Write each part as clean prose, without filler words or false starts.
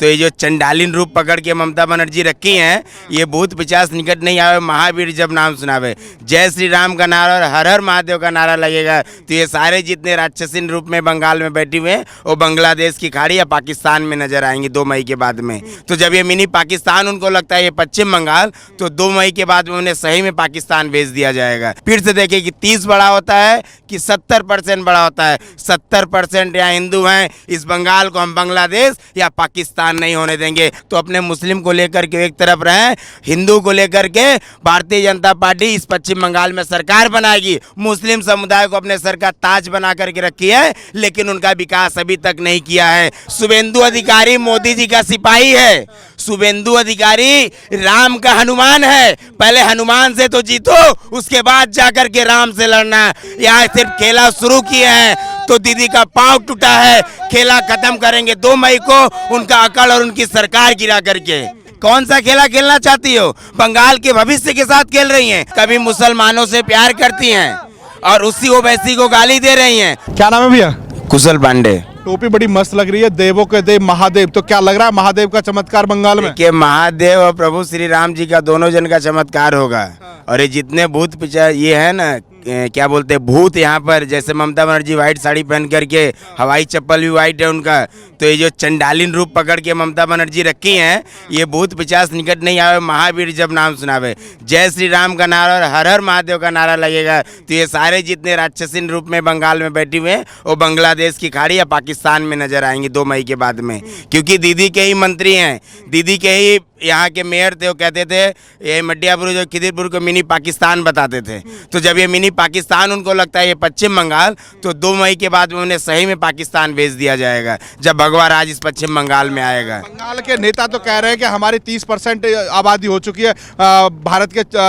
तो ये जो चंडालीन रूप पकड़ के ममता बनर्जी रखी हैं, ये भूत पिशाच निकट नहीं आवे, महावीर जब नाम सुनावे, जय श्री राम का नारा और हर हर महादेव का नारा लगेगा, तो ये सारे जितने राक्षसीन रूप में बंगाल में बैठी हुए हैं वो बांग्लादेश की खाड़ी या पाकिस्तान में नजर आएंगे 2 मई के बाद में। तो जब ये मिनी पाकिस्तान उनको लगता है ये पश्चिम बंगाल, तो 2 मई के बाद में उन्हें सही में पाकिस्तान भेज दिया जाएगा। फिर से देखिए कि 30 बड़ा होता है कि 70% बड़ा होता है। 70% यहाँ हिंदू हैं, इस बंगाल को हम बांग्लादेश या पाकिस्तान नहीं होने देंगे। तो अपने मुस्लिम को लेकर के एक तरफ रहें, हिंदू को लेकर के भारतीय जनता पार्टी इस पश्चिम बंगाल में सरकार बनाएगी। मुस्लिम समुदाय को अपने सर का ताज बना करके रखी है, लेकिन उनका विकास अभी तक नहीं किया है। शुभेंदु अधिकारी मोदी जी का सिपाही है, शुभेंदु अधिकारी राम का हनुमान है। पहले हनुमान से तो जीतो, उसके बाद जाकर के राम से लड़ना। यहाँ सिर्फ खेला शुरू किए हैं तो दीदी का पांव टूटा है। खेला खत्म करेंगे 2 मई को, उनका अकड़ और उनकी सरकार गिरा करके। कौन सा खेला खेलना चाहती हो? बंगाल के भविष्य के साथ खेल रही हैं। कभी मुसलमानों से प्यार करती हैं और उसी ओवैसी को गाली दे रही हैं। क्या नाम है भैया? कुशल पांडे। टोपी बड़ी मस्त लग रही है, देवों के देव महादेव। तो क्या लग रहा है महादेव का चमत्कार बंगाल में? कि महादेव और प्रभु श्री राम जी का दोनों जन का चमत्कार होगा। और ये जितने भूत पिचा ये है ना, क्या बोलते हैं भूत, यहाँ पर जैसे ममता बनर्जी व्हाइट साड़ी पहन करके, हवाई चप्पल भी व्हाइट है उनका, तो ये जो चंडालीन रूप पकड़ के ममता बनर्जी रखी हैं, ये भूत पिशाच निकट नहीं आवे, महावीर जब नाम सुनावे, जय श्री राम का नारा और हर हर महादेव का नारा लगेगा, तो ये सारे जितने राक्षसीन रूप में बंगाल में बैठी हुए हैं वो बांग्लादेश की खाड़ी या पाकिस्तान में नजर आएंगे 2 मई के बाद में। क्योंकि दीदी के ही मंत्री हैं, दीदी के ही यहाँ के मेयर थे, वो कहते थे ये मड्डियापुर जो खिदिरपुर को मिनी पाकिस्तान बताते थे। तो जब ये मिनी पाकिस्तान उनको लगता है ये पश्चिम बंगाल, तो 2 मई के बाद में उन्हें सही में पाकिस्तान भेज दिया जाएगा जब भगवा राज इस पश्चिम बंगाल में आएगा। बंगाल के नेता तो कह रहे हैं कि हमारी 30% आबादी हो चुकी है,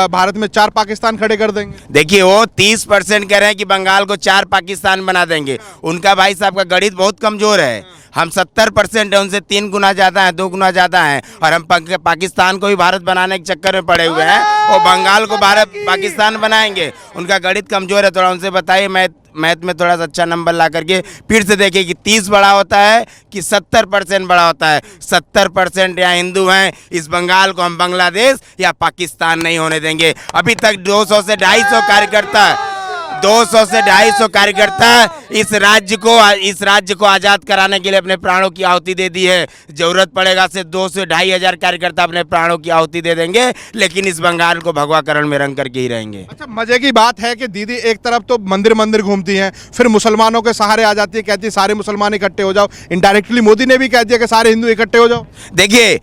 भारत में 4 पाकिस्तान खड़े कर देंगे। देखिए वो 30% कह रहे हैं कि बंगाल को 4 पाकिस्तान बना देंगे। उनका भाई साहब का गणित बहुत कमजोर है। हम 70% है, उनसे 3 गुना ज़्यादा है, 2 गुना ज़्यादा है, और हम पाकिस्तान को भी भारत बनाने के चक्कर में पड़े हुए हैं और बंगाल को भारत पाकिस्तान बनाएंगे। उनका गणित कमजोर है, थोड़ा उनसे बताइए मैथ में थोड़ा सा अच्छा नंबर ला करके। फिर से देखिए कि 30 बड़ा होता है कि 70% बड़ा होता है। 70% यहाँ हिंदू हैं, इस बंगाल को हम बांग्लादेश या पाकिस्तान नहीं होने देंगे। अभी तक 200 से 250 कार्यकर्ता 200 से 250 कार्यकर्ता इस राज्य को आज़ाद कराने के लिए अपने प्राणों की आहुति दे दी है। जरूरत पड़ेगा से 2 से 2.5 हजार कार्यकर्ता अपने प्राणों की आहुति दे देंगे, लेकिन इस बंगाल को भगवाकरण में रंग करके ही रहेंगे। अच्छा, मजे की बात है कि दीदी एक तरफ तो मंदिर घूमती हैं, फिर मुसलमानों के सहारे आ जाती है, कहती है सारे मुसलमान इकट्ठे हो जाओ। इनडायरेक्टली मोदी ने भी कह दिया कि सारे हिंदू इकट्ठे हो जाओ। देखिए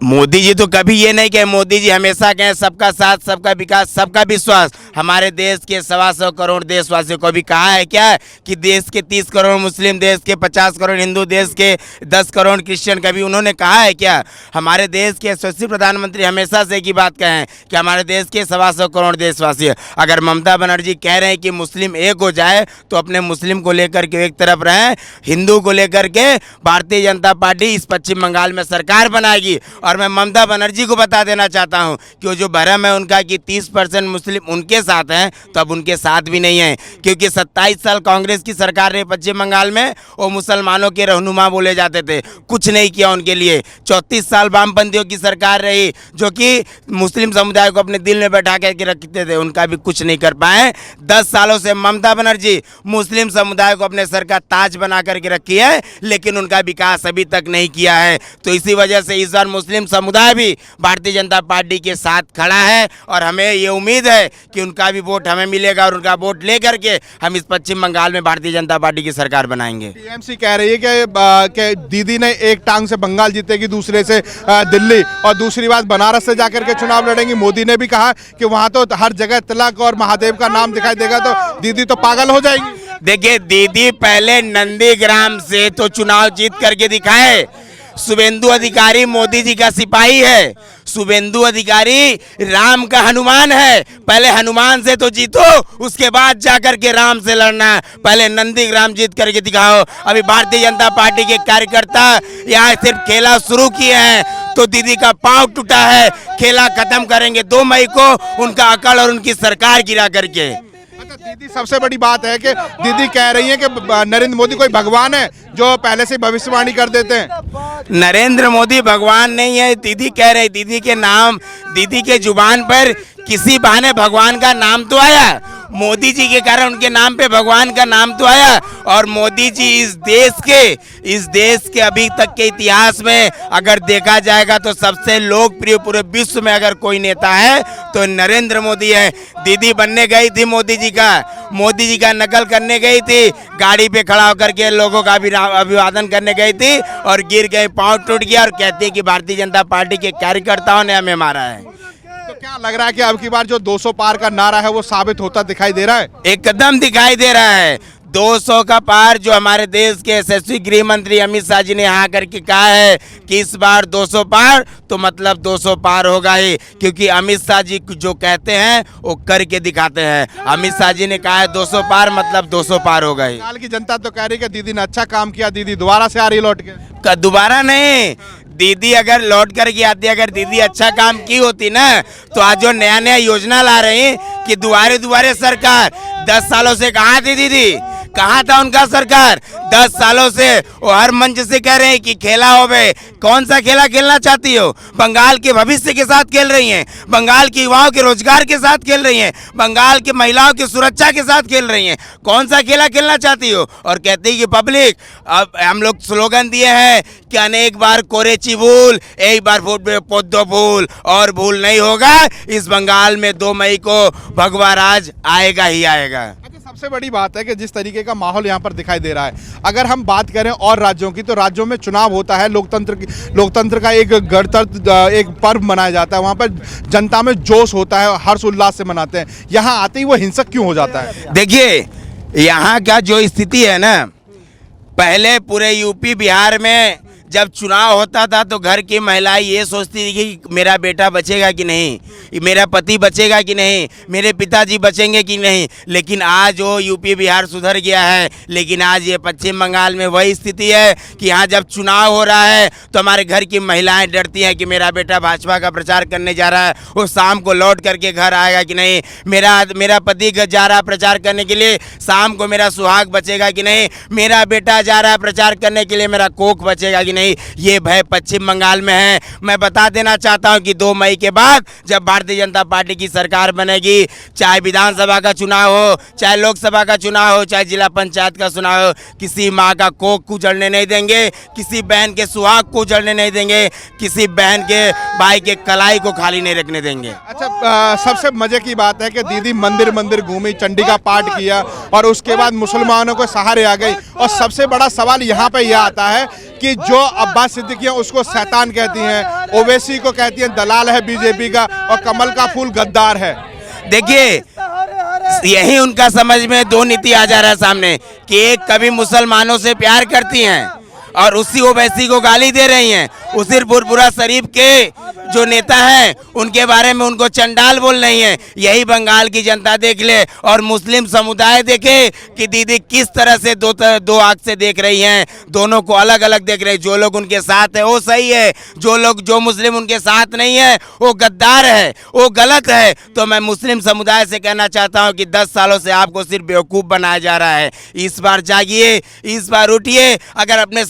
मोदी जी तो कभी ये नहीं कहे, मोदी जी हमेशा कहें सबका साथ, सबका विकास, सबका विश्वास। हमारे देश के 125 करोड़ देशवासियों को भी कहा है क्या कि देश के 30 करोड़ मुस्लिम, देश के 50 करोड़ हिंदू, देश के 10 करोड़ क्रिश्चियन, कभी उन्होंने कहा है क्या? हमारे देश के यशस्वी प्रधानमंत्री हमेशा से एक ही बात कहें कि हमारे देश के 125 करोड़ देशवासी। अगर ममता बनर्जी कह रहे हैं कि मुस्लिम एक हो जाए, तो अपने मुस्लिम को लेकर के एक तरफ रहें, हिंदू को लेकर के भारतीय जनता पार्टी इस पश्चिम बंगाल में सरकार बनाएगी। और मैं ममता बनर्जी को बता देना चाहता हूं कि वो जो भरम है उनका कि 30% मुस्लिम उनके साथ हैं, तो अब उनके साथ भी नहीं है। क्योंकि 27 साल कांग्रेस की सरकार रही पश्चिम बंगाल में, वो मुसलमानों के रहनुमा बोले जाते थे, कुछ नहीं किया उनके लिए। 34 साल वामपंथियों की सरकार रही जो कि मुस्लिम समुदाय को अपने दिल में बैठा करके रखते थे, उनका भी कुछ नहीं कर पाए। 10 सालों से ममता बनर्जी मुस्लिम समुदाय को अपने सर का ताज बना करके रखी है, लेकिन उनका विकास अभी तक नहीं किया है। तो इसी वजह से इस बार मुस्लिम समुदाय भी भारतीय जनता पार्टी के साथ खड़ा है और हमें ये उम्मीद है कि उनका भी वोट हमें मिलेगा और उनका वोट लेकर के हम इस पश्चिम बंगाल में भारतीय जनता पार्टी की सरकार बनाएंगे। टीएमसी कह रही है कि दीदी ने एक टांग से बंगाल जीतेगी, दूसरे से दिल्ली, और दूसरी बात बनारस से जाकर के चुनाव लड़ेंगी। मोदी ने भी कहा कि वहां तो हर जगह तिलक और महादेव का नाम दिखाई देगा, तो दीदी तो पागल हो जाएगी। देखिए दीदी पहले नंदीग्राम से तो चुनाव जीत करके दिखाए। शुभेंदु अधिकारी मोदी जी का सिपाही है, शुभेंदु अधिकारी राम का हनुमान है। पहले हनुमान से तो जीतो, उसके बाद जाकर के राम से लड़ना। पहले नंदीग्राम जीत करके दिखाओ। अभी भारतीय जनता पार्टी के कार्यकर्ता यहाँ सिर्फ खेला शुरू किए हैं तो दीदी का पांव टूटा है। खेला खत्म करेंगे 2 मई को, उनका अकड़ और उनकी सरकार गिरा करके। दीदी सबसे बड़ी बात है कि दीदी कह रही है कि नरेंद्र मोदी कोई भगवान है जो पहले से भविष्यवाणी कर देते हैं। नरेंद्र मोदी भगवान नहीं है, दीदी कह रहे। दीदी के नाम, दीदी के जुबान पर किसी बहाने भगवान का नाम तो आया, मोदी जी के कारण उनके नाम पे भगवान का नाम तो आया। और मोदी जी इस देश के अभी तक के इतिहास में अगर देखा जाएगा तो सबसे लोकप्रिय पूरे विश्व में अगर कोई नेता है तो नरेंद्र मोदी है। दीदी बनने गई थी मोदी जी का नकल करने गई थी, गाड़ी पे खड़ा होकर के लोगों का अभिवादन करने गई थी और गिर गई, पाँव टूट गया और कहती है कि भारतीय जनता पार्टी के कार्यकर्ताओं ने हमें मारा है। तो क्या लग रहा है कि अब की बार जो 200 पार का नारा है वो साबित होता दिखाई दे रहा है? एकदम दिखाई दे रहा है। 200 का पार जो हमारे देश के यशस्वी गृह मंत्री अमित शाह जी ने यहाँ करके कहा है कि इस बार 200 पार, तो मतलब 200 पार होगा ही, क्योंकि अमित शाह जी जो कहते हैं वो करके दिखाते हैं। अमित शाह जी ने कहा है 200 पार, मतलब 200 पार होगा ही। बंगाल की जनता तो कह रही है कि दीदी ने अच्छा काम किया, दीदी दोबारा से आ रही लौट के। दोबारा नहीं, दीदी अगर लौट करके आती, अगर दीदी अच्छा काम की होती ना तो आज जो नया नया योजना ला रही कि दुबारे सरकार, 10 सालों से कहाँ थी दीदी, कहाँ था उनका सरकार? 10 सालों से वो हर मंच से कह रहे हैं कि खेला हो बे। कौन सा खेला खेलना चाहती हो? बंगाल के भविष्य के साथ खेल रही हैं, बंगाल के युवाओं के रोजगार के साथ खेल रही हैं, बंगाल के महिलाओं की सुरक्षा के साथ खेल रही हैं। कौन सा खेला खेलना चाहती हो? और कहती है कि पब्लिक, अब हम लोग स्लोगन दिए हैं कि अनेक बार कोरेची भूल, एक बार पोद्दो भूल, और भूल नहीं होगा। इस बंगाल में 2 मई को भगवा राज आएगा ही आएगा। सबसे बड़ी बात है कि जिस तरीके का माहौल यहाँ पर दिखाई दे रहा है, अगर हम बात करें और राज्यों की, तो राज्यों में चुनाव होता है, लोकतंत्र का एक गणतंत्र, एक पर्व मनाया जाता है, वहाँ पर जनता में जोश होता है, हर्ष उल्लास से मनाते हैं। यहाँ आते ही वो हिंसक क्यों हो जाता है? देखिए, यहाँ का जो स्थिति है ना, पहले पूरे यूपी बिहार में जब चुनाव होता था तो घर की महिलाएं ये सोचती थी कि मेरा बेटा बचेगा कि नहीं, मेरा पति बचेगा कि नहीं, मेरे पिताजी बचेंगे कि नहीं। लेकिन आज वो यूपी बिहार सुधर गया है, लेकिन आज ये पश्चिम बंगाल में वही स्थिति है कि यहाँ जब चुनाव हो रहा है तो हमारे घर की महिलाएं डरती हैं कि मेरा बेटा भाजपा का प्रचार करने जा रहा है, वो शाम को लौट करके घर आएगा कि नहीं, मेरा पति जा रहा है प्रचार करने के लिए, शाम को मेरा सुहाग बचेगा कि नहीं, मेरा बेटा जा रहा है प्रचार करने के लिए, मेरा कोख बचेगा कि नहीं। ये भय पश्चिम बंगाल में है। मैं बता देना चाहता हूं कि 2 मई के बाद जब भारतीय जनता पार्टी की सरकार बनेगी, चाहे विधानसभा का चुनाव हो, चाहे लोकसभा का चुनाव हो, चाहे जिला पंचायत का चुनाव हो, किसी माँ का कोख को उजड़ने नहीं देंगे, किसी बहन के सुहाग को उजड़ने नहीं देंगे, किसी बहन के भाई के कलाई को खाली नहीं रखने देंगे। अच्छा, सबसे मजे की बात है कि दीदी मंदिर मंदिर घूमी, चंडी का पाठ किया और उसके बाद मुसलमानों को सहारे आ गई। और सबसे बड़ा सवाल यहाँ पे यह आता है कि जो अब्बास सिद्दीकी उसको शैतान कहती हैं, ओवैसी को कहती हैं दलाल है बीजेपी का, और कमल का फूल गद्दार है। देखिए, यही उनका समझ में 2 नीति आ जा रहा है सामने कि एक कभी मुसलमानों से प्यार करती हैं और उसी ओवैसी को गाली दे रही हैं। उसी बुरबुरा शरीफ के जो नेता हैं उनके बारे में उनको चंडाल बोल रही हैं। यही बंगाल की जनता देख ले और मुस्लिम समुदाय देखे कि दीदी किस तरह से दो आंख से देख रही हैं, दोनों को अलग अलग देख रहे हैं। जो लोग उनके साथ है वो सही है, जो मुस्लिम उनके साथ नहीं है वो गद्दार है, वो गलत है। तो मैं मुस्लिम समुदाय से कहना चाहता हूँ कि 10 सालों से आपको सिर्फ बेवकूफ़ बनाया जा रहा है। इस बार जागिए, इस बार उठिए। अगर अपने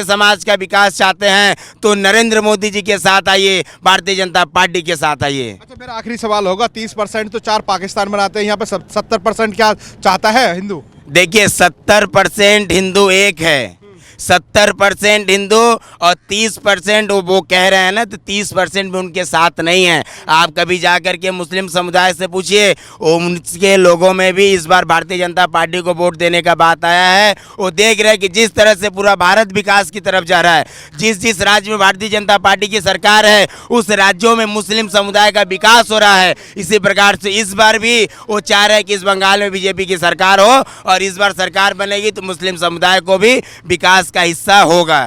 समाज का विकास चाहते हैं तो नरेंद्र मोदी जी के साथ आइए, भारतीय जनता पार्टी के साथ आइए। अच्छा, मेरा आखिरी सवाल होगा, 30% तो 4 पाकिस्तान बनाते हैं, यहाँ पे 70% क्या चाहता है हिंदू? देखिए, 70% हिंदू एक है, 70% हिंदू और 30% वो कह रहे हैं ना, तो 30% भी उनके साथ नहीं है। आप कभी जा कर के मुस्लिम समुदाय से पूछिए, उनके लोगों में भी इस बार भारतीय जनता पार्टी को वोट देने का बात आया है। वो देख रहे हैं कि जिस तरह से पूरा भारत विकास की तरफ जा रहा है, जिस राज्य में भारतीय जनता पार्टी की सरकार है उस राज्यों में मुस्लिम समुदाय का विकास हो रहा है। इसी प्रकार से इस बार भी वो चाह रहे हैं कि इस बंगाल में बीजेपी की सरकार हो और इस बार सरकार बनेगी तो मुस्लिम समुदाय को भी विकास का हिस्सा होगा।